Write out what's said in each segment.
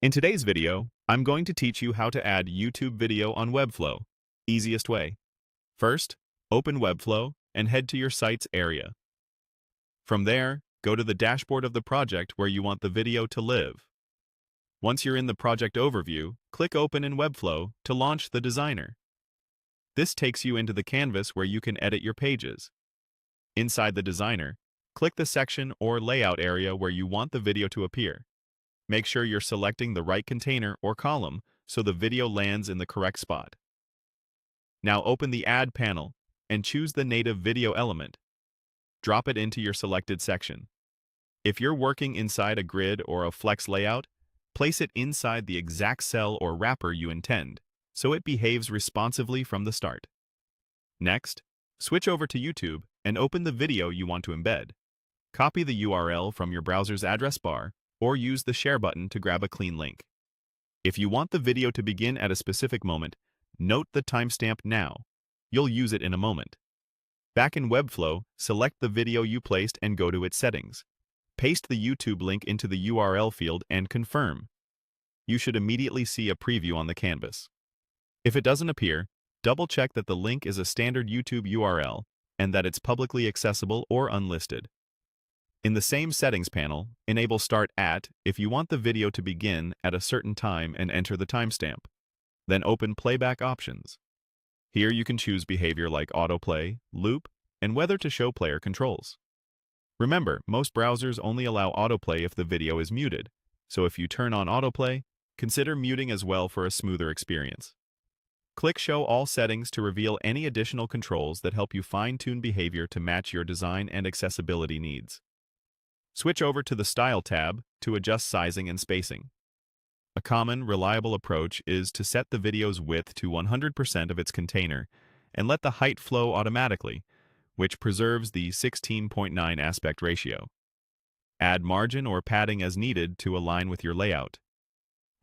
In today's video, I'm going to teach you how to add YouTube video on Webflow. Easiest way. First, open Webflow and head to your site's area. From there, go to the dashboard of the project where you want the video to live. Once you're in the project overview, click Open in Webflow to launch the designer. This takes you into the canvas where you can edit your pages. Inside the designer, click the section or layout area where you want the video to appear. Make sure you're selecting the right container or column so the video lands in the correct spot. Now open the Add panel and choose the native video element. Drop it into your selected section. If you're working inside a grid or a flex layout, place it inside the exact cell or wrapper you intend, so it behaves responsively from the start. Next, switch over to YouTube and open the video you want to embed. Copy the URL from your browser's address bar or use the share button to grab a clean link. If you want the video to begin at a specific moment, note the timestamp now. You'll use it in a moment. Back in Webflow, select the video you placed and go to its settings. Paste the YouTube link into the URL field and confirm. You should immediately see a preview on the canvas. If it doesn't appear, double-check that the link is a standard YouTube URL and that it's publicly accessible or unlisted. In the same settings panel, enable Start At if you want the video to begin at a certain time and enter the timestamp. Then open Playback options. Here you can choose behavior like autoplay, loop, and whether to show player controls. Remember, most browsers only allow autoplay if the video is muted, so if you turn on autoplay, consider muting as well for a smoother experience. Click Show All Settings to reveal any additional controls that help you fine-tune behavior to match your design and accessibility needs. Switch over to the Style tab to adjust sizing and spacing. A common, reliable approach is to set the video's width to 100% of its container and let the height flow automatically, which preserves the 16:9 aspect ratio. Add margin or padding as needed to align with your layout.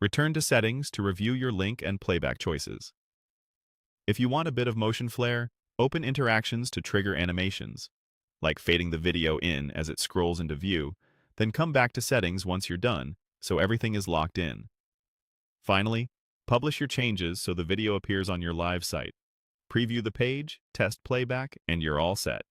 Return to Settings to review your link and playback choices. If you want a bit of motion flair, open Interactions to trigger animations, like fading the video in as it scrolls into view, then come back to Settings once you're done, so everything is locked in. Finally, publish your changes so the video appears on your live site. Preview the page, test playback, and you're all set.